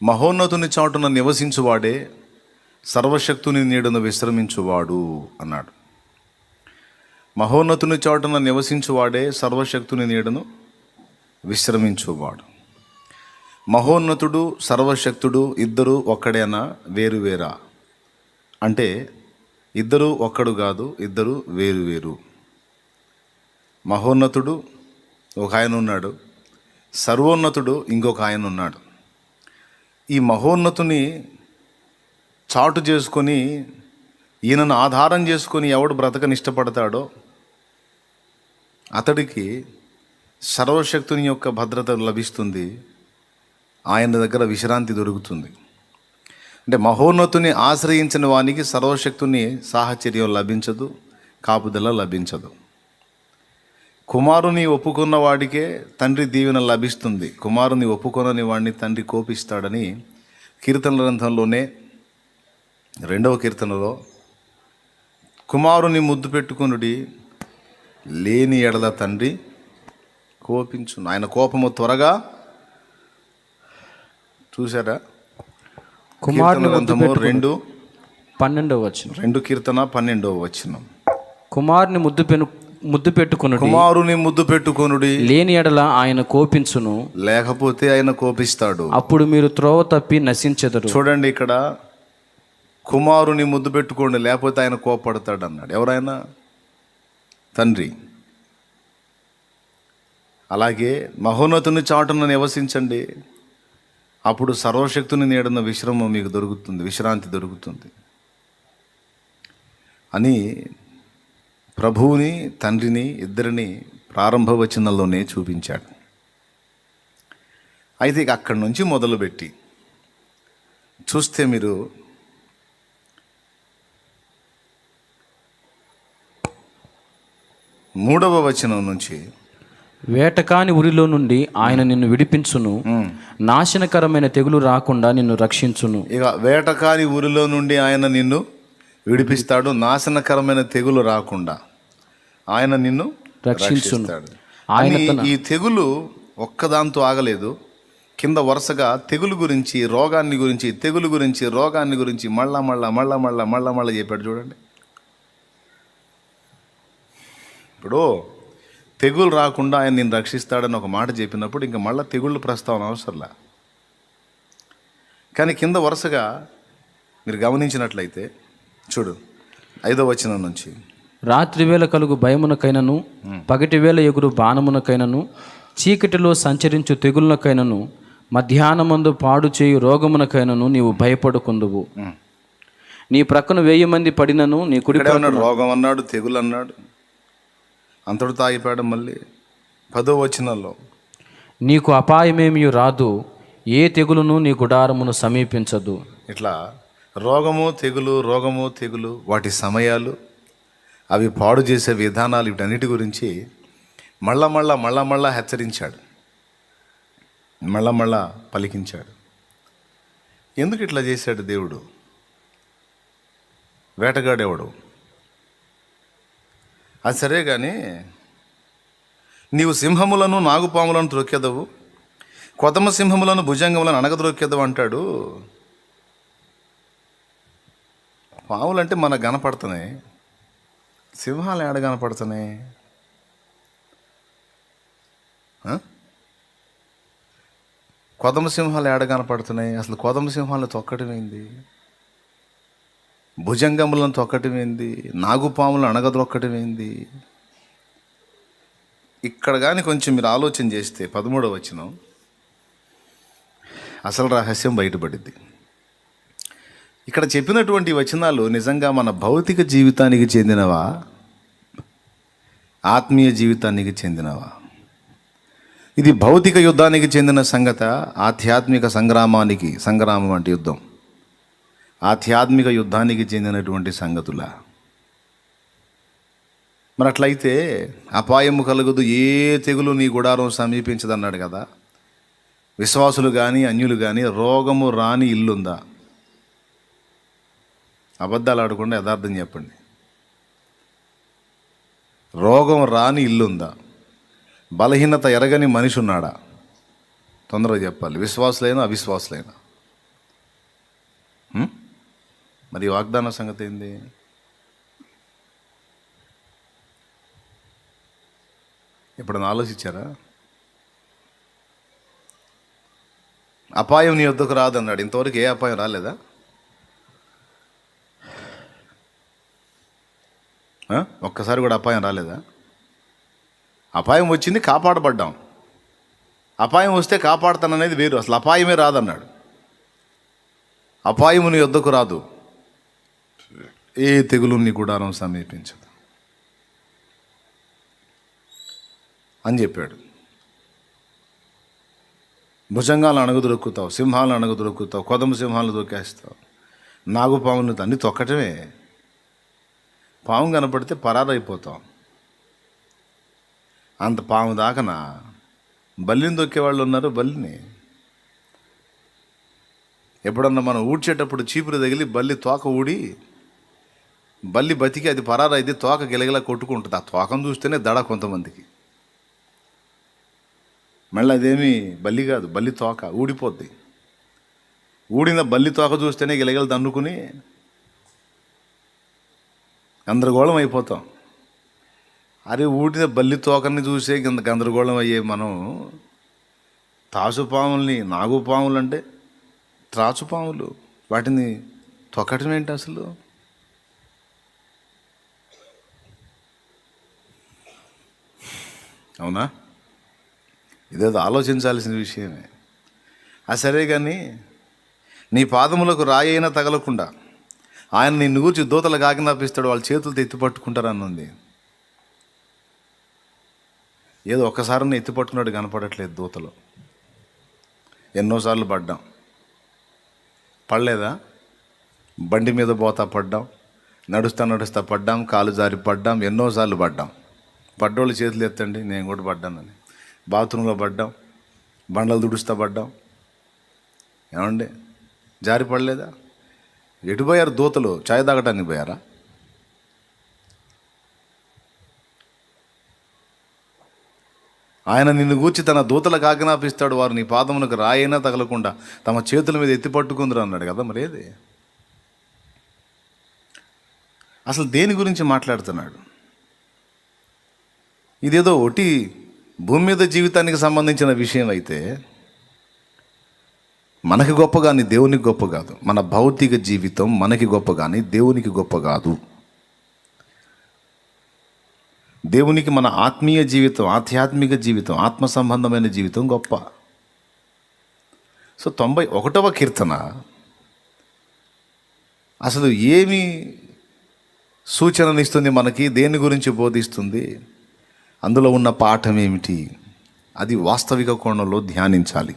మహోన్నతుని చాటున నివసించువాడే సర్వశక్తుని నీడను విశ్రమించువాడు అన్నాడు. మహోన్నతుని చాటున నివసించువాడే సర్వశక్తుని నీడను విశ్రమించువాడు. మహోన్నతుడు సర్వశక్తుడు ఇద్దరు ఒక్కడేనా, వేరువేరా అంటే ఇద్దరు ఒక్కడు కాదు, ఇద్దరు వేరు. మహోన్నతుడు ఒక ఆయన ఉన్నాడు, సర్వోన్నతుడు ఇంకొక ఆయన ఉన్నాడు. ఈ మహోన్నతుని చాటు చేసుకొని ఈయనను ఆధారం చేసుకొని ఎవడు బ్రతకని ఇష్టపడతాడో అతడికి సర్వశక్తుని యొక్క భద్రత లభిస్తుంది, ఆయన దగ్గర విశ్రాంతి దొరుకుతుంది. అంటే మహోన్నతుని ఆశ్రయించిన వానికి సర్వశక్తుని సాహచర్యం లభించదు, కాపుదల లభించదు. కుమారుని ఒప్పుకున్న వాడికే తండ్రి దీవెన లభిస్తుంది, కుమారుని ఒప్పుకొనని వాడిని తండ్రి కోపిస్తాడని కీర్తన గ్రంథంలోనే 2వ కీర్తనలో కుమారుని ముద్దు పెట్టుకొనుడి లేని ఎడల తండ్రి కోపించును, ఆయన కోపము త్వరగా. చూసారా? కుమారుని గ్రంథము 2 కీర్తన 12వ వచనం. కుమారుని ముద్దు పెట్టుకొనుడి లేని ఎడల ఆయన కోపించును, లేకపోతే ఆయన కోపిస్తాడు, అప్పుడు మీరు త్రోవ తప్పి నశించెదరు. చూడండి, ఇక్కడ కుమారుని ముద్దు పెట్టుకోండి లేకపోతే ఆయన కోపడతాడు అన్నాడు. ఎవరైనా? తండ్రి. అలాగే మహోన్నతుని చాటున నివసించండి, అప్పుడు సర్వశక్తుని నీడన విశ్రమం మీకు దొరుకుతుంది, విశ్రాంతి దొరుకుతుంది అని ప్రభువుని తండ్రిని ఇద్దరిని ప్రారంభ వచనంలోనే చూపించాడు. అయితే ఇక అక్కడి నుంచి మొదలుపెట్టి చూస్తే మీరు 3వ వచనం నుంచి వేటకాని ఉరిలో నుండి ఆయన నిన్ను విడిపించును, నాశనకరమైన తెగులు రాకుండా నిన్ను రక్షించును. ఇక వేటకాని ఊరిలో నుండి ఆయన నిన్ను విడిపిస్తాడు, నాశనకరమైన తెగులు రాకుండా ఆయన నిన్ను రక్షిస్తాడు. ఈ తెగులు ఒక్కదాంతో ఆగలేదు, కింద వరుసగా తెగులు గురించి రోగాన్ని గురించి మళ్ళా చెప్పాడు. చూడండి, ఇప్పుడు తెగులు రాకుండా ఆయన నిన్ను రక్షిస్తాడని ఒక మాట చెప్పినప్పుడు ఇంకా మళ్ళీ తెగుళ్ళ ప్రస్తావన అవసరంలా. కానీ కింద వరుసగా మీరు గమనించినట్లయితే చూడు, 5వ వచనం నుంచి రాత్రి వేళ కలుగు భయమునకైనను, పగటి వేళ ఎగురు బాణమునకైనను, చీకటిలో సంచరించు తెగులునకైనను, మధ్యాహ్నమందు పాడు చేయు రోగమునకైనను నీవు భయపడుకుందువు. నీ ప్రక్కన 1000 మంది పడినను నీ కుడి అన్నాడు, రోగం అన్నాడు, తెగులు అన్నాడు, అంతటితో ఆగిపోయాడు. మళ్ళీ 10వ వచనంలో నీకు అపాయమేమీ రాదు, ఏ తెగులును నీ గుడారమును సమీపించదు. ఇట్లా రోగము తెగులు వాటి సమయాలు, అవి పాడు చేసే విధానాలు, వీటన్నిటి గురించి మళ్ళా హెచ్చరించాడు, మళ్ళా పలికించాడు. ఎందుకు ఇట్లా చేశాడు దేవుడు? వేటగాడేవాడు అది సరే, కానీ నీవు సింహములను నాగుపాములను త్రొక్కెదవు, కొదమ సింహములను భుజంగములను అణగద్రొక్కెదవు అంటాడు. పాములు అంటే మనకు కనపడుతున్నాయి, సింహాలు ఏడ కనపడుతున్నాయి? కొదమ సింహాలు ఏడ కనపడుతున్నాయి? అసలు కొదమ సింహాలను తొక్కటం ఏంది? భుజంగములను తొక్కటం ఏంది? నాగుపాములను అణగద్రొక్కటం ఏంది? ఇక్కడ కానీ కొంచెం మీరు ఆలోచన చేస్తే 13వ వచనం అసలు రహస్యం బయటపడింది. ఇక్కడ చెప్పినటువంటి వచనాలు నిజంగా మన భౌతిక జీవితానికి చెందినవా, ఆత్మీయ జీవితానికి చెందినవా? ఇది భౌతిక యుద్ధానికి చెందిన సంగత, ఆధ్యాత్మిక సంగ్రామం అంటే యుద్ధం, ఆధ్యాత్మిక యుద్ధానికి చెందినటువంటి సంగతుల? మరి అట్లయితే అపాయము కలుగదు, ఏ తెగులు నీ గుడారం సమీపించదన్నాడు కదా. విశ్వాసులు కానీ అన్యులు కానీ రోగము రాని ఇల్లుందా? అబద్ధాలు ఆడకుండా యథార్థం చెప్పండి. రోగం రాని ఇల్లుందా? బలహీనత ఎరగని మనిషి ఉన్నాడా? తొందరగా చెప్పాలి, విశ్వాసులైనా అవిశ్వాసులైనా. మరి వాగ్దాన సంగతి ఏంది? ఎప్పుడన్నా ఆలోచించారా? అపాయం నీ వద్దకు రాదన్నాడు. ఇంతవరకు ఏ అపాయం రాలేదా? ఒక్కసారి కూడా అపాయం రాలేదా? అపాయం వచ్చింది, కాపాడబడ్డాం. అపాయం వస్తే కాపాడుతాననేది వేరు. అసలు అపాయమే రాదన్నాడు. అపాయము నీ వద్దకు రాదు, ఏ తెగులు నీ గుడారం సమీపించదు అని చెప్పాడు. భుజంగాలను అణగదొరుకుతావు, సింహాలను అణగదొరుకుతావు, కొదమ సింహాలను దొక్కేస్తావు, నాగుపాములను అన్ని తొక్కటమే. పాము కనపడితే పరారైపోతాం. అంత పాము దాకనా బల్లిని దొక్కేవాళ్ళు ఉన్నారు. బల్లిని ఎప్పుడన్నా మనం ఊడ్చేటప్పుడు చీపురు తగిలి బల్లి తోక ఊడి బల్లి బతికి అది పరారైతే తోక గిలగిలా కొట్టుకుంటుంది. ఆ తోకను చూస్తేనే దడ కొంతమందికి. మళ్ళీ అదేమి బల్లి కాదు, బల్లి తోక ఊడిపోద్ది. ఊడిన బల్లి తోక చూస్తేనే గిలగిల దన్నుకుని గందరగోళం అయిపోతాం. అరే ఊడిన బల్లి తోకని చూసే గందరగోళం అయ్యే మనం తాసుపాముల్ని, నాగుపాములు అంటే త్రాచుపాములు, వాటిని తొక్కటం ఏంటి అసలు? అవునా? ఇదేదో ఆలోచించాల్సిన విషయమే. సరే కానీ నీ పాదములకు రాయి అయినా తగలకుండా ఆయన నిన్ను గూర్చి దూతలకు ఆజ్ఞాపిస్తాడు, వాళ్ళ చేతులతో ఎత్తి పట్టుకుంటారనుంది. ఏదో ఒక్కసారి ఎత్తి పట్టుకున్నాడు కనపడట్లేదు దూతలు. ఎన్నోసార్లు పడ్డాం. పడలేదా? బండి మీద పోతా పడ్డాం, నడుస్తా పడ్డాం, కాలు జారి పడ్డాం, ఎన్నోసార్లు పడ్డాం. పడ్డోళ్ళు చేతులు ఎత్తండి, నేను కూడా పడ్డానని. బాత్రూంలో పడ్డాం, బండలు దుడుస్తా పడ్డాం. ఏమండి జారి పడలేదా? ఎటు పోయారు దూతలు? చాయ్ తాగటానికి పోయారా? ఆయన నిన్ను గూర్చి తన దూతలకు ఆజ్ఞాపిస్తాడు, వారు నీ పాదమునకు రాయైనా తగలకుండా తమ చేతుల మీద ఎత్తి పట్టుకుందరు అన్నాడు కదా. మరి ఏది అసలు దేని గురించి మాట్లాడుతున్నాడు? ఇదేదో ఒకటి భూమి మీద జీవితానికి సంబంధించిన విషయం అయితే మనకి గొప్ప కానీ దేవునికి గొప్ప కాదు. మన భౌతిక జీవితం మనకి గొప్ప కానీ దేవునికి గొప్ప కాదు. దేవునికి మన ఆత్మీయ జీవితం, ఆధ్యాత్మిక జీవితం, ఆత్మ సంబంధమైన జీవితం గొప్ప. సో 91వ కీర్తన అసలు ఏమి సూచననిస్తుంది మనకి? దేని గురించి బోధిస్తుంది? అందులో ఉన్న పాఠం ఏమిటి? అది వాస్తవిక కోణంలో ధ్యానించాలి.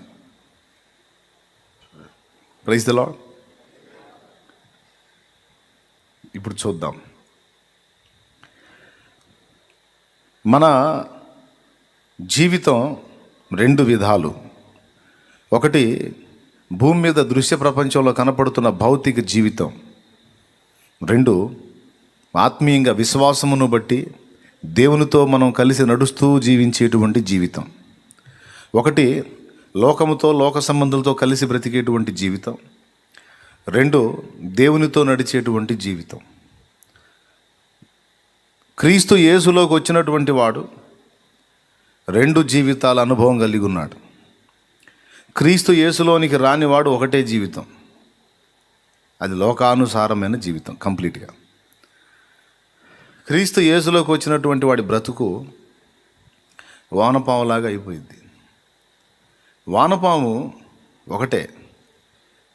Praise the lord. ఇప్పుడు చూద్దాం. మన జీవితం 2 విధాలు. ఒకటి భూమి మీద దృశ్య ప్రపంచంలో కనపడుతున్న భౌతిక జీవితం. 2 ఆత్మీయంగా విశ్వాసమును బట్టి దేవునితో మనం కలిసి నడుస్తూ జీవించేటువంటి జీవితం. ఒకటి లోకముతో, లోక సంబంధులతో కలిసి బ్రతికేటువంటి జీవితం. 2 దేవునితో నడిచేటువంటి జీవితం. క్రీస్తు యేసులోకి వచ్చినటువంటి వాడు 2 జీవితాల అనుభవం కలిగి ఉన్నాడు. క్రీస్తు యేసులోనికి రానివాడు ఒకటే జీవితం, అది లోకానుసారమైన జీవితం కంప్లీట్గా. క్రీస్తు యేసులోకి వచ్చినటువంటి వాడి బ్రతుకు వానపాములాగా అయిపోయింది. వానపాము ఒకటే,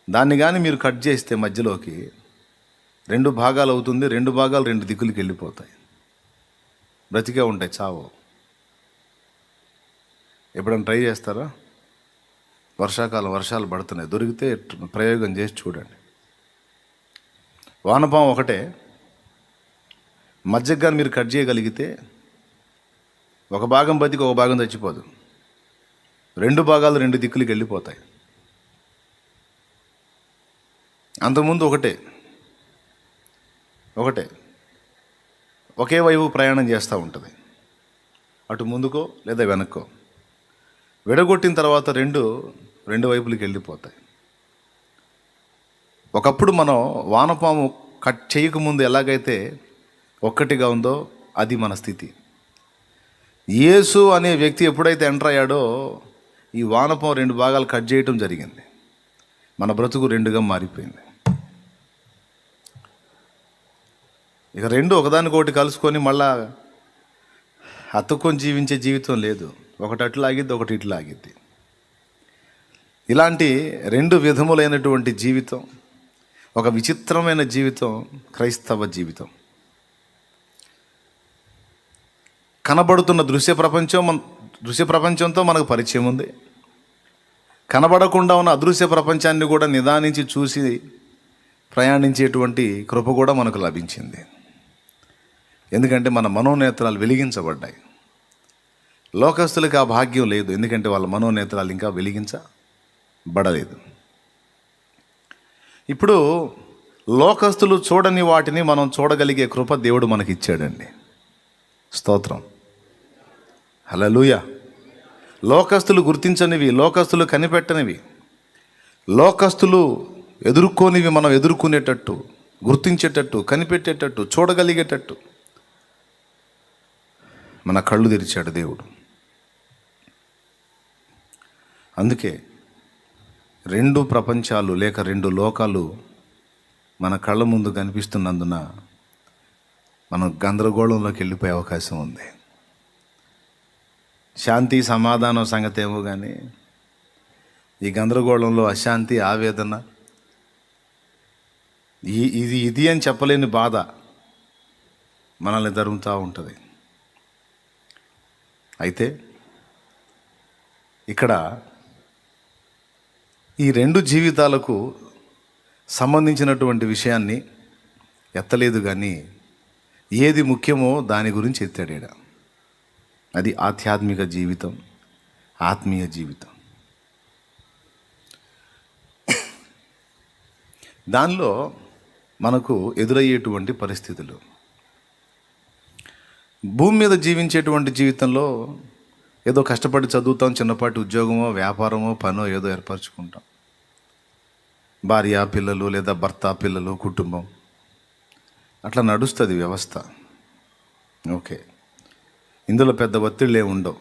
దాన్ని కానీ మీరు కట్ చేస్తే మధ్యలోకి 2 భాగాలు అవుతుంది. 2 భాగాలు 2 దిక్కులకి వెళ్ళిపోతాయి, బ్రతికే ఉంటాయి, చావు. ఎప్పుడైనా ట్రై చేస్తారా? వర్షాకాలం వర్షాలు పడుతున్నాయి, దొరికితే ప్రయోగం చేసి చూడండి. వానపాము ఒకటే, మధ్యగా మీరు కట్ చేయగలిగితే ఒక భాగం బతికి ఒక భాగం చచ్చిపోదు. 2 భాగాలు 2 దిక్కులకి వెళ్ళిపోతాయి. అంతకుముందు ఒకటే ఒకే వైపు ప్రయాణం చేస్తూ ఉంటుంది, అటు ముందుకో లేదా వెనక్కో. విడగొట్టిన తర్వాత రెండు వైపులకి వెళ్ళిపోతాయి. ఒకప్పుడు మనం వానపాము కట్ చేయకముందు ఎలాగైతే ఒక్కటిగా ఉందో అది మన స్థితి. యేసు అనే వ్యక్తి ఎప్పుడైతే ఎంటర్ అయ్యాడో ఈ వానపాము 2 భాగాలు కట్ చేయటం జరిగింది. మన బ్రతుకు 2గా మారిపోయింది. ఇక 2 ఒకదానికొకటి కలుసుకొని మళ్ళా అతుక్కొని జీవించే జీవితం లేదు. ఒకటి అట్లా ఆగిద్ది, ఒకటి ఇట్లా ఆగిద్ది. ఇలాంటి 2 విధములైనటువంటి జీవితం, ఒక విచిత్రమైన జీవితం క్రైస్తవ జీవితం. కనబడుతున్న దృశ్య ప్రపంచంతో మనకు పరిచయం ఉంది. కనబడకుండా ఉన్న అదృశ్య ప్రపంచాన్ని కూడా నిదానించి చూసి ప్రయాణించేటువంటి కృప కూడా మనకు లభించింది. ఎందుకంటే మన మనోనేత్రాలు వెలిగించబడ్డాయి. లోకస్తులకు ఆ భాగ్యం లేదు, ఎందుకంటే వాళ్ళ మనోనేత్రాలు ఇంకా వెలిగించబడలేదు. ఇప్పుడు లోకస్తులు చూడని వాటిని మనం చూడగలిగే కృప దేవుడు మనకి ఇచ్చాడండి. స్తోత్రం, హల్లెలూయా. లోకస్తులు గుర్తించనివి, లోకస్తులు కనిపెట్టనివి, లోకస్తులు ఎదుర్కోనివి మనం ఎదుర్కొనేటట్టు, గుర్తించేటట్టు, కనిపెట్టేటట్టు, చూడగలిగేటట్టు మన కళ్ళు తెరిచాడు దేవుడు. అందుకే 2 ప్రపంచాలు లేక 2 లోకాలు మన కళ్ళ ముందు కనిపిస్తున్నందున మనం గందరగోళంలోకి వెళ్ళిపోయే అవకాశం ఉంది. శాంతి సమాధానం సంగతి ఏమో కానీ ఈ గందరగోళంలో అశాంతి, ఆవేదన, ఇది అని చెప్పలేని బాధ మనల్ని తరుముతూ ఉంటుంది. అయితే ఇక్కడ ఈ 2 జీవితాలకు సంబంధించినటువంటి విషయాన్ని ఎత్తలేదు, కానీ ఏది ముఖ్యమో దాని గురించి ఎత్తాడు. అది ఆధ్యాత్మిక జీవితం, ఆత్మీయ జీవితం. దానిలో మనకు ఎదురయ్యేటువంటి పరిస్థితులు, భూమి మీద జీవించేటువంటి జీవితంలో ఏదో కష్టపడి చదువుతాం, చిన్నపాటి ఉద్యోగమో వ్యాపారమో పనో ఏదో ఏర్పరచుకుంటాం. భార్య పిల్లలు లేదా భర్త పిల్లలు కుటుంబం అట్లా నడుస్తుంది వ్యవస్థ. ఓకే, ఇందులో పెద్ద ఒత్తిళ్ళు ఏమి ఉండవు.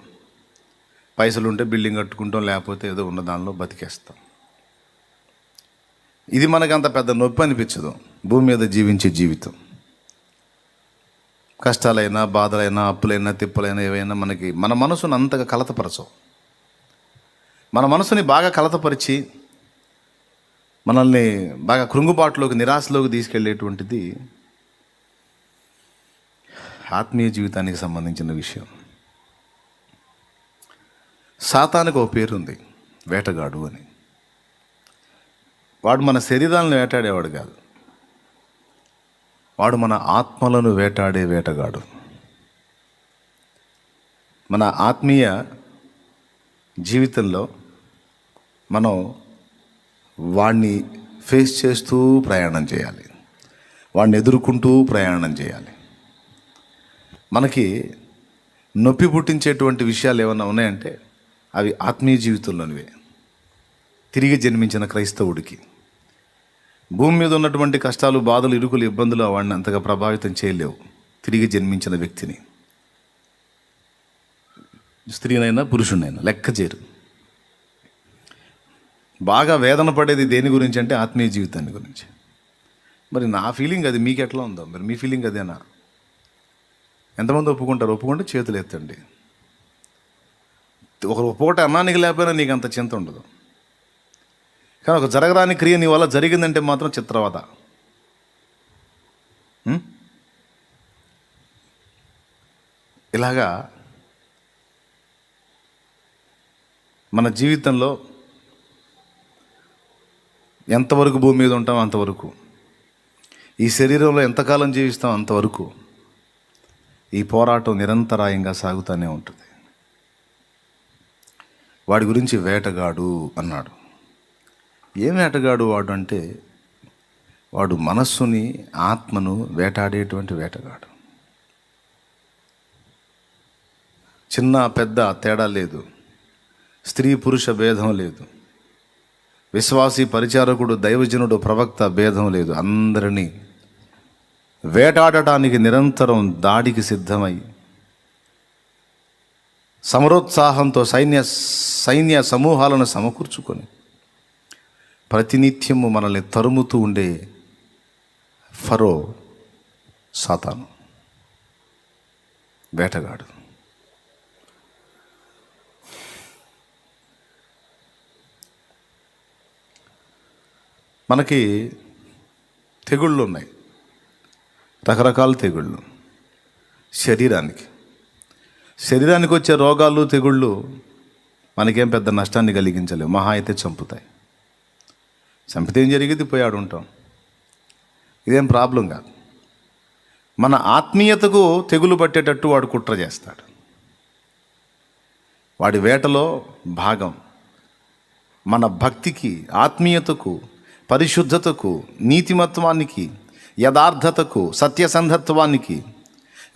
పైసలు ఉంటే బిల్డింగ్ కట్టుకుంటాం, లేకపోతే ఏదో ఉన్న దానిలో బతికేస్తాం. ఇది మనకు అంత పెద్ద నొప్పి అనిపించదు. భూమి మీద జీవించే జీవితం కష్టాలైనా, బాధలైనా, అప్పులైనా, తిప్పలైనా ఏవైనా మనకి మన మనసును అంతగా కలతపరచవు. మన మనసుని బాగా కలతపరిచి మనల్ని బాగా కృంగుబాటులోకి, నిరాశలోకి తీసుకెళ్ళేటువంటిది ఆత్మీయ జీవితానికి సంబంధించిన విషయం. సాతానుకు ఒక పేరు ఉంది, వేటగాడు అని. వాడు మన శరీరాలను వేటాడేవాడు కాదు, వాడు మన ఆత్మలను వేటాడే వేటగాడు. మన ఆత్మీయ జీవితంలో మనం వాడిని ఫేస్ చేస్తూ ప్రయాణం చేయాలి, వాడిని ఎదుర్కొంటూ ప్రయాణం చేయాలి. మనకి నొప్పి పుట్టించేటువంటి విషయాలు ఏమైనా ఉన్నాయంటే అవి ఆత్మీయ జీవితంలోనివే. తిరిగి జన్మించిన క్రైస్తవుడికి భూమి మీద ఉన్నటువంటి కష్టాలు, బాధలు, ఇరుకులు, ఇబ్బందులు వాడిని అంతగా ప్రభావితం చేయలేవు. తిరిగి జన్మించిన వ్యక్తిని, స్త్రీనైనా పురుషునైనా లెక్క చేయరు. బాగా వేదన పడేది దేని గురించి అంటే ఆత్మీయ జీవితాన్ని గురించి. మరి నా ఫీలింగ్ అది, మీకు ఎట్లా ఉందో మరి మీ ఫీలింగ్ అదేనా? ఎంతమంది ఒప్పుకుంటారు? ఒప్పుకుంటే చేతులు ఎత్తండి. ఒకరు ఒప్పుకోట అన్నానికి లేకపోయినా నీకు అంత చింత ఉండదు. కానీ ఒక జరగరాని క్రియ నీ వల్ల జరిగిందంటే మాత్రం చిత్రవద. ఇలాగా మన జీవితంలో ఎంతవరకు భూమి మీద ఉంటాం అంతవరకు, ఈ శరీరంలో ఎంతకాలం జీవిస్తాం అంతవరకు ఈ పోరాటం నిరంతరాయంగా సాగుతూనే ఉంటుంది. వాడి గురించి వేటగాడు అన్నాడు. ఏం వేటగాడు వాడు అంటే, వాడు మనస్సుని, ఆత్మను వేటాడేటువంటి వేటగాడు. చిన్న పెద్ద తేడా లేదు, స్త్రీ పురుష భేదం లేదు, విశ్వాసి, పరిచారకుడు, దైవజనుడు, ప్రవక్త భేదం లేదు. అందరినీ వేటాడటానికి నిరంతరం దాడికి సిద్ధమై సమరోత్సాహంతో సైన్య సమూహాలను సమకూర్చుకొని ప్రతినిత్యము మనల్ని తరుముతూ ఉండే ఫరో సాతాను, వేటగాడు. మనకి తెగుళ్ళు ఉన్నాయి, రకరకాల తెగుళ్ళు. శరీరానికి వచ్చే రోగాలు, తెగుళ్ళు మనకేం పెద్ద నష్టాన్ని కలిగించలేవు, మహా అయితే చంపుతాయి. చంపితే ఏం జరిగేది, పోయాడు ఉంటాం, ఇదేం ప్రాబ్లం కాదు. మన ఆత్మీయతకు తెగులు పట్టేటట్టు వాడు కుట్ర చేస్తాడు. వాడి వేటలో భాగం మన భక్తికి, ఆత్మీయతకు, పరిశుద్ధతకు, నీతిమత్వానికి, యథార్థతకు, సత్యసంధత్వానికి,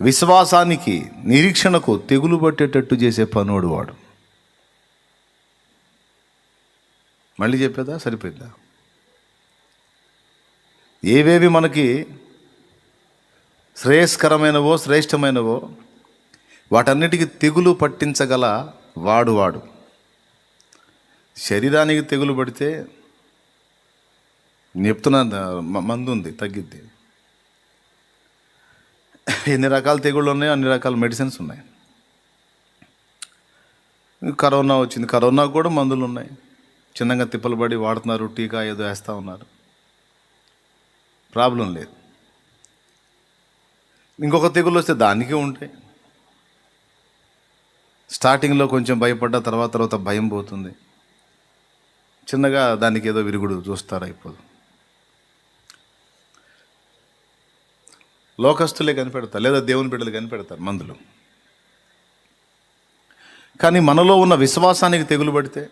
విశ్వాసానికి, నిరీక్షణకు తెగులు పట్టేటట్టు చేసే పనోడు వాడు. మళ్ళీ చెప్పేదా, సరిపోయిందా? ఏవేవి మనకి శ్రేయస్కరమైనవో, శ్రేష్టమైనవో వాటన్నిటికీ తెగులు పట్టించగల వాడు. శరీరానికి తెగులు పడితే చెప్తున్నా, మందు ఉంది, తగ్గిద్ది. ఎన్ని రకాల తెగుళ్ళు ఉన్నాయో అన్ని రకాల మెడిసిన్స్ ఉన్నాయి. కరోనా వచ్చింది, కరోనాకు కూడా మందులు ఉన్నాయి. చిన్నగా తిప్పలు పడి వాడుతున్నారు, టీకా ఏదో వేస్తూ ఉన్నారు, ప్రాబ్లం లేదు. ఇంకొక తెగుళ్ళు వస్తే దానికే ఉంటాయి. స్టార్టింగ్లో కొంచెం భయపడ్డ తర్వాత భయం పోతుంది. చిన్నగా దానికి ఏదో విరుగుడు చూస్తారు, అయిపోదు. లోకస్తులే కనిపెడతారు, లేదా దేవుని బిడ్డలు కనిపెడతారు మందులు. కానీ మనలో ఉన్న విశ్వాసానికి తెగులు పడితే,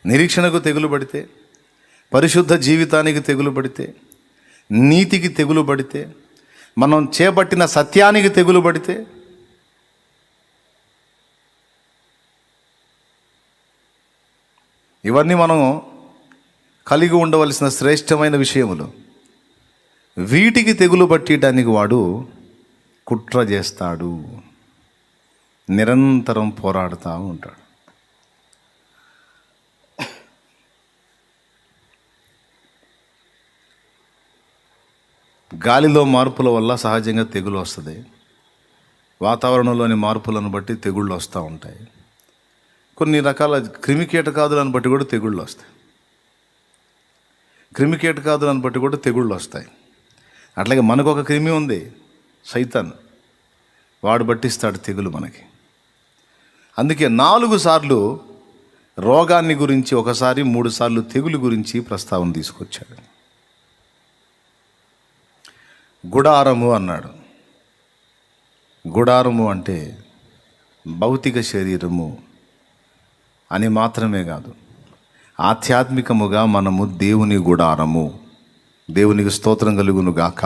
నిరీక్షణకు తెగులు పడితే, పరిశుద్ధ జీవితానికి తెగులు పడితే, నీతికి తెగులు పడితే, మనం చేపట్టిన సత్యానికి తెగులు పడితే, ఇవన్నీ మనం కలిగి ఉండవలసిన శ్రేష్టమైన విషయములు. వీటికి తెగులు పట్టడానికి వాడు కుట్ర చేస్తాడు, నిరంతరం పోరాడుతూ ఉంటాడు. గాలిలో మార్పుల వల్ల సహజంగా తెగులు వస్తుంది. వాతావరణంలోని మార్పులను బట్టి తెగుళ్ళు వస్తూ ఉంటాయి. కొన్ని రకాల క్రిమికీటకాదులను బట్టి కూడా తెగుళ్ళు వస్తాయి. క్రిమికీటకాదులను బట్టి కూడా తెగుళ్ళు వస్తాయి. అట్లాగే మనకు ఒక క్రిమి ఉంది, సైతాన్, వాడు పట్టిస్తాడు తెగులు మనకి. అందుకే 4 సార్లు రోగాన్ని గురించి, ఒకసారి 3 సార్లు తెగులు గురించి ప్రస్తావన తీసుకొచ్చాడు. గుడారము అన్నాడు. గుడారము అంటే భౌతిక శరీరము అని మాత్రమే కాదు, ఆధ్యాత్మికముగా మనము దేవుని గుడారము. దేవునికి స్తోత్రం కలుగును గాక.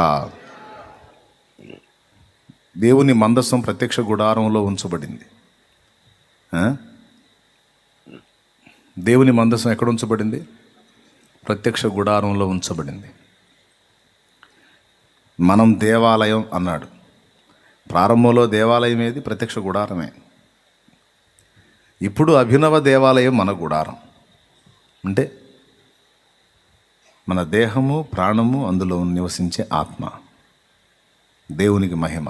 దేవుని మందసం ప్రత్యక్ష గుడారంలో ఉంచబడింది. దేవుని మందసం ఎక్కడ ఉంచబడింది? ప్రత్యక్ష గుడారంలో ఉంచబడింది. మనం దేవాలయం అన్నాడు. ప్రారంభంలో దేవాలయం ఏది? ప్రత్యక్ష గుడారమే. ఇప్పుడు అభినవ దేవాలయం మన గుడారం. అంటే మన దేహము, ప్రాణము, అందులో నివసించే ఆత్మ. దేవునికి మహిమ.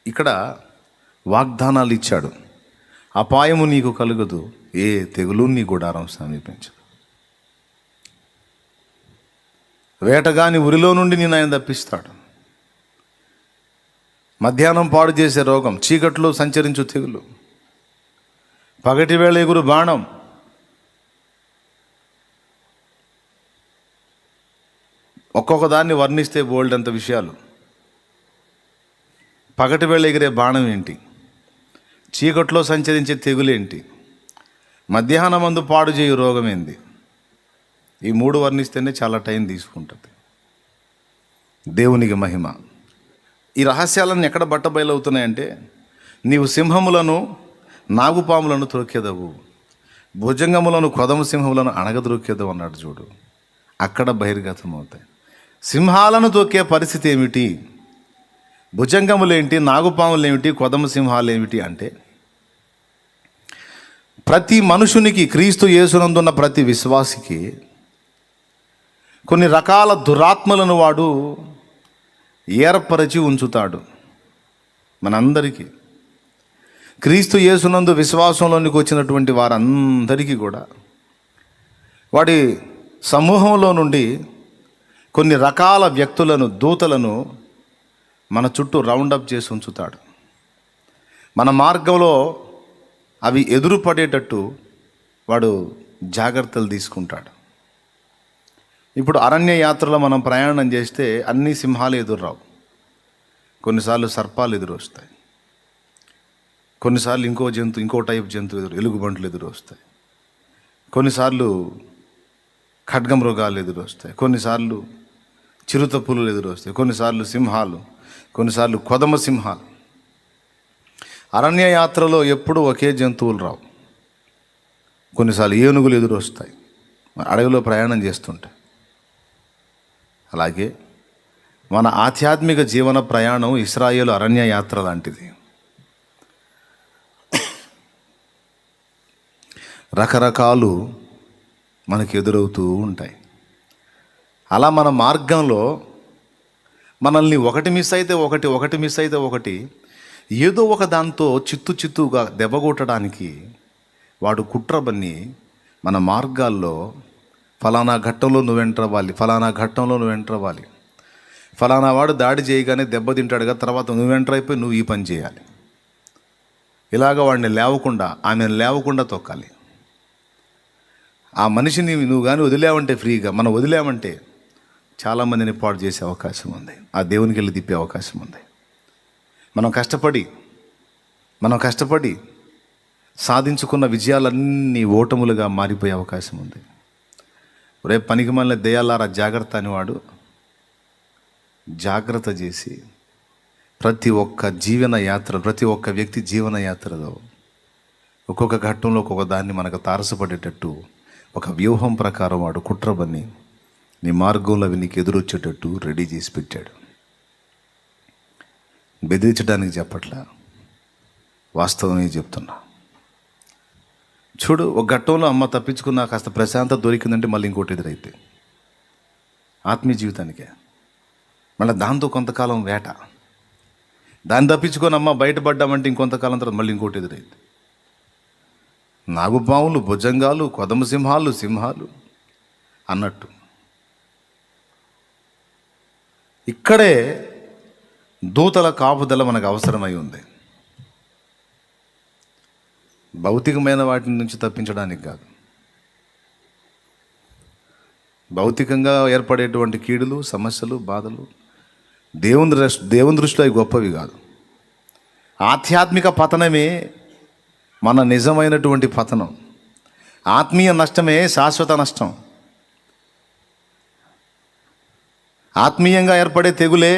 ఇక్కడ వాగ్దానాలు ఇచ్చాడు. అపాయము నీకు కలుగదు, ఏ తెగులు నీ గుడారం సమీపించదు. వేటగాని ఉరిలో నుండి నేను ఆయన తప్పిస్తాడు. మధ్యాహ్నం పాడు చేసే రోగం, చీకట్లో సంచరించు తెగులు, పగటి వేళ ఎగురు బాణం, ఒక్కొక్క దాన్ని వర్ణిస్తే బోల్డ్ అంత విషయాలు. పగటి వేళ ఎగిరే బాణం ఏంటి? చీకట్లో సంచరించే తెగులేంటి? మధ్యాహ్నమందు పాడు చేయు రోగం ఏంది? ఈ 3 వర్ణిస్తేనే చాలా టైం తీసుకుంటుంది. దేవునికి మహిమ. ఈ రహస్యాలన్నీ ఎక్కడ బట్టబయలవుతున్నాయంటే, నీవు సింహములను, నాగుపాములను త్రొక్కెదవు, భుజంగములను కొదమ సింహములను అణగద్రొక్కేదో అన్నాడు చూడు, అక్కడ బహిర్గతం అవుతాయి. సింహాలను తొక్కే పరిస్థితి ఏమిటి? భుజంగములేంటి, నాగుపాములేమిటి, కొదమ సింహాలు ఏమిటి అంటే, ప్రతి మనుషునికి, క్రీస్తు యేసునందున్న ప్రతి విశ్వాసికి కొన్ని రకాల దురాత్మలను వాడు ఏర్పరచి ఉంచుతాడు. మనందరికీ, క్రీస్తు యేసునందు విశ్వాసంలోనికి వచ్చినటువంటి వారందరికీ కూడా వాడి సమూహంలో నుండి కొన్ని రకాల వ్యక్తులను, దూతలను మన చుట్టూ రౌండప్ చేసి ఉంచుతాడు. మన మార్గంలో అవి ఎదురుపడేటట్టు వాడు జాగ్రత్తలు తీసుకుంటాడు. ఇప్పుడు అరణ్య యాత్రలో మనం ప్రయాణం చేస్తే అన్ని సింహాలు ఎదురురావు. కొన్నిసార్లు సర్పాలు ఎదురు వస్తాయి, కొన్నిసార్లు ఇంకో టైప్ జంతువు ఎలుగుబంట్లు ఎదురు వస్తాయి, కొన్నిసార్లు ఖడ్గమృగాలు ఎదురు వస్తాయి, కొన్నిసార్లు చిరుత పులులు ఎదురు వస్తాయి, కొన్నిసార్లు సింహాలు, కొన్నిసార్లు కొదమ సింహాలు. అరణ్య యాత్రలో ఎప్పుడూ ఒకే జంతువులు రావు. కొన్నిసార్లు ఏనుగులు ఎదురు వస్తాయి అడవిలో ప్రయాణం చేస్తుంటాయి. అలాగే మన ఆధ్యాత్మిక జీవన ప్రయాణం ఇశ్రాయేలు అరణ్య యాత్ర లాంటిది. రకరకాలు మనకు ఎదురవుతూ ఉంటాయి. అలా మన మార్గంలో మనల్ని ఒకటి మిస్ అయితే ఒకటి ఏదో ఒక దాంతో చిత్తుగా దెబ్బగొట్టడానికి వాడు కుట్రబన్ని మన మార్గాల్లో ఫలానా ఘట్టంలో నువ్వు ఎంటర్ అవ్వాలి, ఫలానా వాడు దాడి చేయగానే దెబ్బతింటాడుగా, తర్వాత నువ్వు ఎంటర్ అయిపోయి నువ్వు ఈ పని చేయాలి. ఇలాగ వాడిని ఆమెను లేవకుండా తొక్కాలి. ఆ మనిషిని నువ్వు కానీ వదిలేవంటే ఫ్రీగా, మనం వదిలేమంటే చాలామందిని పాడు చేసే అవకాశం ఉంది, ఆ దేవునికి వెళ్ళి తిప్పే అవకాశం ఉంది. మనం కష్టపడి సాధించుకున్న విజయాలన్నీ ఓటములుగా మారిపోయే అవకాశం ఉంది. రేపు పనికి మళ్ళీ దెయ్యాలారా జాగ్రత్త అనేవాడు జాగ్రత్త చేసి ప్రతి ఒక్క వ్యక్తి జీవన యాత్రలో ఒక్కొక్క ఘట్టంలో ఒక్కొక్క దాన్ని మనకు తారసపడేటట్టు ఒక వ్యూహం ప్రకారం వాడు కుట్రబన్ని నీ మార్గంలో అవి నీకు ఎదురొచ్చేటట్టు రెడీ చేసి పెట్టాడు. బెదిరించడానికి చెప్పట్లా, వాస్తవమే చెప్తున్నా. చూడు, ఒక ఘట్టంలో అమ్మ తప్పించుకున్నా కాస్త ప్రశాంతత దొరికిందంటే మళ్ళీ ఇంకోటి ఎదురైతే ఆత్మీయ జీవితానికే మళ్ళీ దాంతో కొంతకాలం వేట, దాన్ని తప్పించుకొని అమ్మ బయటపడ్డామంటే ఇంకొంతకాలం తర్వాత మళ్ళీ ఇంకోటి ఎదురైతే నాగుపాములు, భుజంగాలు, కొదమ సింహాలు అన్నట్టు. ఇక్కడే దూతల కాపుదల మనకు అవసరమై ఉంది. భౌతికమైన వాటి నుంచి తప్పించడానికి కాదు, భౌతికంగా ఏర్పడేటువంటి కీడులు, సమస్యలు, బాధలు దేవుని దృష్టిలో అవి గొప్పవి కాదు. ఆధ్యాత్మిక పతనమే మన నిజమైనటువంటి పతనం. ఆత్మీయ నష్టమే శాశ్వత నష్టం. ఆత్మీయంగా ఏర్పడే తెగులే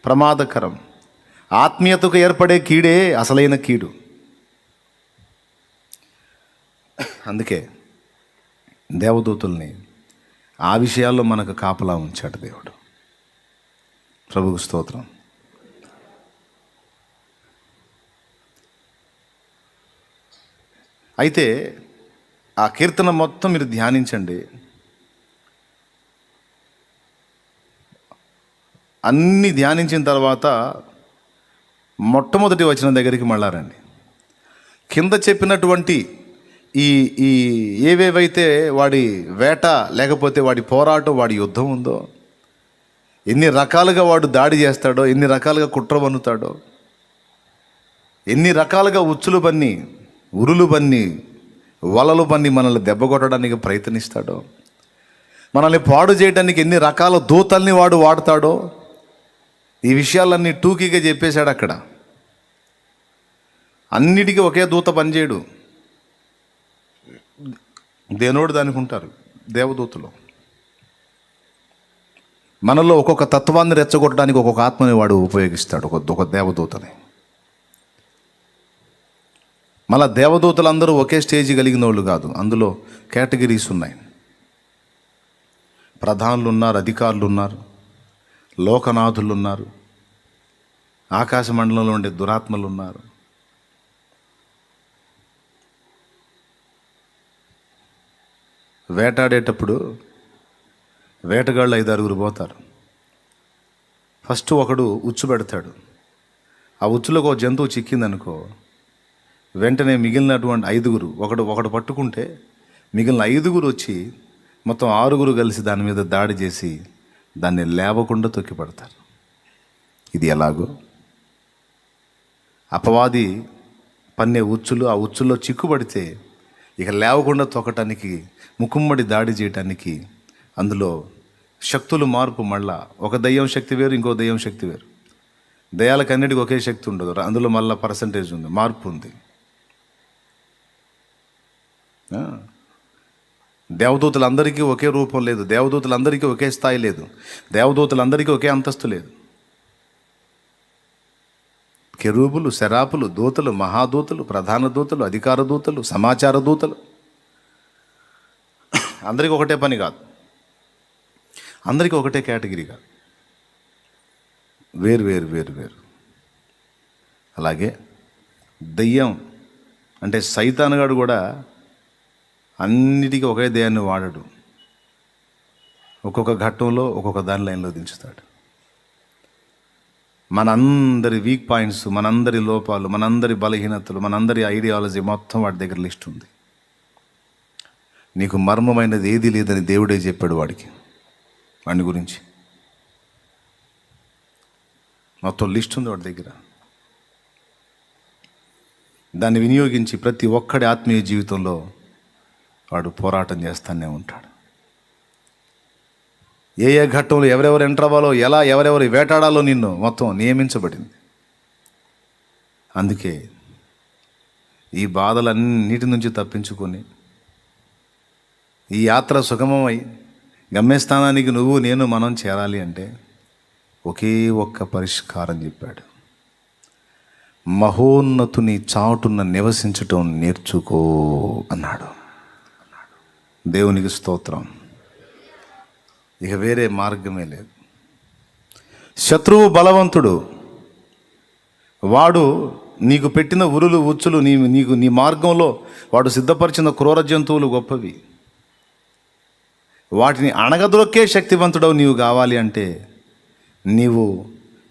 ప్రమాదకరం, ఆత్మీయతకు ఏర్పడే కీడే అసలైన కీడు. అందుకే దేవదూతుల్ని ఆ విషయాల్లో మనకు కాపలా ఉంచాడు దేవుడు. ప్రభువుకు స్తోత్రం. అయితే ఆ కీర్తన మొత్తం మీరు ధ్యానించండి. అన్నీ ధ్యానించిన తర్వాత మొట్టమొదటి వచనం దగ్గరికి మళ్ళారండి. కింద చెప్పినటువంటి ఈ ఈ ఏవేవైతే వాడి వేట లేకపోతే వాడి పోరాటం, వాడి యుద్ధం ఉందో, ఎన్ని రకాలుగా వాడు దాడి చేస్తాడో, ఎన్ని రకాలుగా కుట్ర బన్నుతాడో, ఎన్ని రకాలుగా ఉచ్చులు బన్ని, ఉరులు బన్ని, వలలు బన్ని మనల్ని దెబ్బ కొట్టడానికి ప్రయత్నిస్తాడో, మనల్ని పాడు చేయడానికి ఎన్ని రకాల దూతల్ని వాడు వాడతాడో, ఈ విషయాలన్నీ టూకీగా చెప్పేశాడు అక్కడ. అన్నిటికీ ఒకే దూత పనిచేయడు. దేనోడు దానికి ఉంటారు దేవదూతలు. మనలో ఒక్కొక్క తత్వాన్ని రెచ్చగొట్టడానికి ఒక్కొక్క ఆత్మని వాడు ఉపయోగిస్తాడు, ఒక దేవదూతని. మళ్ళా దేవదూతలందరూ ఒకే స్టేజ్ కలిగిన వాళ్ళు కాదు, అందులో కేటగిరీస్ ఉన్నాయి. ప్రధానులు ఉన్నారు, అధికారులు ఉన్నారు, లోకనాథులు ఉన్నారు, ఆకాశ మండలంలో ఉండే దురాత్మలు ఉన్నారు. వేటాడేటప్పుడు వేటగాళ్ళు 5-6 పోతారు. ఫస్ట్ ఒకడు ఉచ్చు పెడతాడు. ఆ ఉచ్చులోకి ఒక జంతువు చిక్కిందనుకో, వెంటనే మిగిలినటువంటి 5 ఒకడు పట్టుకుంటే మిగిలిన 5 వచ్చి మొత్తం 6 కలిసి దాని మీద దాడి చేసి దాన్ని లేవకుండా తొక్కి పడతారు. ఇది ఎలాగో అపవాది పన్నే ఉచ్చులు, ఆ ఉచ్చుల్లో చిక్కుపడితే ఇక లేవకుండా తొక్కటానికి, ముక్కుమ్మడి దాడి చేయటానికి అందులో శక్తులు మార్పు. మళ్ళా ఒక దయ్యం శక్తి వేరు, ఇంకో దయ్యం శక్తి వేరు. దయ్యాలకు అన్నిటికీ ఒకే శక్తి ఉండదు, అందులో మళ్ళీ పర్సంటేజ్ ఉంది, మార్పు ఉంది. దేవదూతలందరికీ ఒకే రూపం లేదు, దేవదూతలందరికీ ఒకే స్థాయి లేదు, దేవదూతలందరికీ ఒకే అంతస్తు లేదు. కెరూబులు, శరాపులు, దూతలు, మహాదూతలు, ప్రధాన దూతలు, అధికార దూతలు, సమాచార దూతలు, అందరికీ ఒకటే పని కాదు, అందరికీ ఒకటే కేటగిరీ కాదు, వేరు వేరు వేరు వేరు. అలాగే దయ్యం అంటే సైతానుగాడు కూడా అన్నిటికీ ఒకే దయ్యాన్ని వాడడు, ఒక్కొక్క ఘట్టంలో ఒక్కొక్క దాని లైన్లో దించుతాడు. మనందరి వీక్ పాయింట్స్, మనందరి లోపాలు, మనందరి బలహీనతలు, మనందరి ఐడియాలజీ మొత్తం వాడి దగ్గర లిస్ట్ ఉంది. నీకు మర్మమైనది ఏది లేదని దేవుడే చెప్పాడు వాడికి, వాడి గురించి మొత్తం లిస్ట్ ఉంది వాడి దగ్గర. దాన్ని వినియోగించి ప్రతి ఒక్కడి ఆత్మీయ జీవితంలో వాడు పోరాటం చేస్తూనే ఉంటాడు. ఏ ఏ ఘట్టంలో ఎవరెవరు ఎంటర్ అవ్వాలో, ఎలా ఎవరెవరు వేటాడాలో నిన్ను మొత్తం నియమించబడింది. అందుకే ఈ బాధలన్నిటి నుంచి తప్పించుకొని ఈ యాత్ర సుగమమై గమ్యస్థానానికి నువ్వు నేను మనం చేరాలి అంటే ఒకే ఒక్క పరిష్కారం చెప్పాడు. మహోన్నతుని చాటున నివసించటం నేర్చుకో అన్నాడు. దేవునికి స్తోత్రం. ఇక వేరే మార్గమే లేదు. శత్రువు బలవంతుడు, వాడు నీకు పెట్టిన ఉరులు ఉచ్చులు, నీ మార్గంలో వాడు సిద్ధపరిచిన క్రూర జంతువులు గొప్పవి. వాటిని అణగదొక్కే శక్తివంతుడవు నీవు కావాలి అంటే నీవు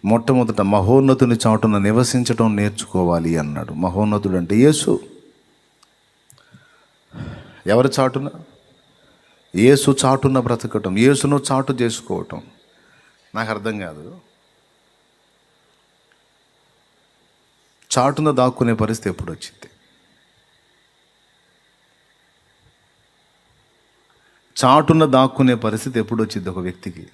మొట్టమొదట మహోన్నతుని చాటున నివసించటం నేర్చుకోవాలి అన్నాడు. మహోన్నతుడు అంటే యేసు. ఎవరి చాటున? యేసు చాటున బ్రతకటం, యేసును చాటు చేసుకోవటం. నాకు అర్థం కాదు, చాటున దాక్కునే పరిస్థితి ఎప్పుడు వచ్చింది? చాటున దాక్కునే పరిస్థితి ఎప్పుడు వచ్చింది ఒక వ్యక్తికి?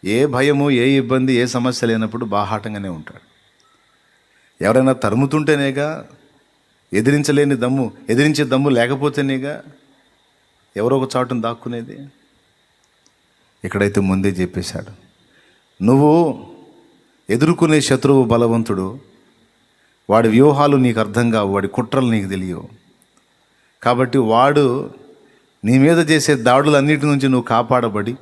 ఏ భయము, ఏ ఇబ్బంది, ఏ సమస్య లేనప్పుడు బాహాటంగానే ఉంటాడు. ఎవరైనా తరుముతుంటేనేగా, ఎదిరించే దమ్ము లేకపోతేనేగా ఎవరో ఒక చాటును దాక్కునేది. ఇక్కడైతే ముందే చెప్పేశాడు, నువ్వు ఎదుర్కొనే శత్రువు బలవంతుడు, వాడి వ్యూహాలు నీకు అర్థం కావు, వాడి కుట్రలు నీకు తెలియవు. కాబట్టి వాడు నీ మీద చేసే దాడులన్నిటి నుంచి నువ్వు కాపాడబడి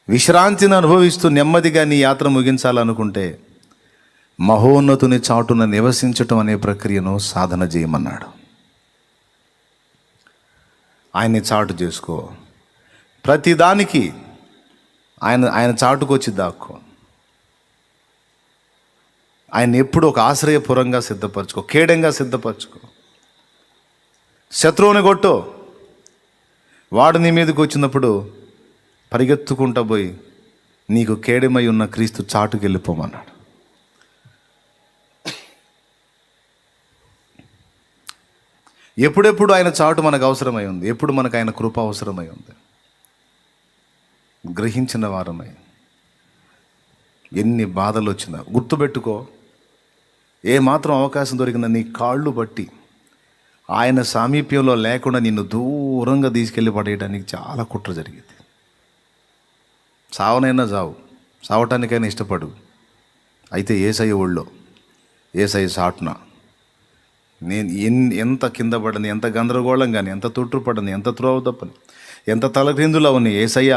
విశ్రాంతిని అనుభవిస్తూ నెమ్మదిగా నీ యాత్ర ముగించాలనుకుంటే మహోన్నతుని చాటున నివసించటం అనే ప్రక్రియను సాధన చేయమన్నాడు. ఆయన్ని చాటు చేసుకో, ప్రతిదానికి ఆయన చాటుకొచ్చి దాక్కో. ఆయన ఎప్పుడు ఒక ఆశ్రయపురంగా సిద్ధపరచుకో, కేడంగా సిద్ధపరచుకో. శత్రువుని కొట్టు, వాడు నీ మీదకి వచ్చినప్పుడు పరిగెత్తుకుంటా పోయి నీకు కేడమై ఉన్న క్రీస్తు చాటుకి వెళ్ళిపోమన్నాడు. ఎప్పుడెప్పుడు ఆయన చాటు మనకు అవసరమై ఉంది, ఎప్పుడు మనకు ఆయన కృప అవసరమై ఉంది, గ్రహించిన వారమై. ఎన్ని బాధలు వచ్చినా గుర్తుపెట్టుకో, ఏమాత్రం అవకాశం దొరికినా నీ కాళ్ళు బట్టి ఆయన సామీప్యంలో లేకుండా నిన్ను దూరంగా తీసుకెళ్ళి పడేయడానికి చాలా కుట్ర జరిగింది. సావనైనా చావు, సావటానికైనా ఇష్టపడు, అయితే ఏసయ్య ఒళ్ళో, ఏసయ్య సాటున నేను ఎంత కింద పడని, ఎంత గందరగోళం కానీ, ఎంత తొట్టుపడని, ఎంత త్రోవ తప్పని, ఎంత తలక్రిందులు అవని, ఏసయ్య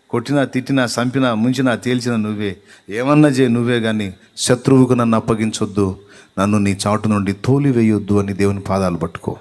కొట్టినా, తిట్టినా, చంపినా, ముంచినా, తేల్చినా నువ్వే, ఏమన్నా చేయి నువ్వే, కానీ శత్రువుకు నన్ను అప్పగించొద్దు, నన్ను నీ చాటు నుండి తోలివేయొద్దు అని దేవుని పాదాలు పట్టుకో.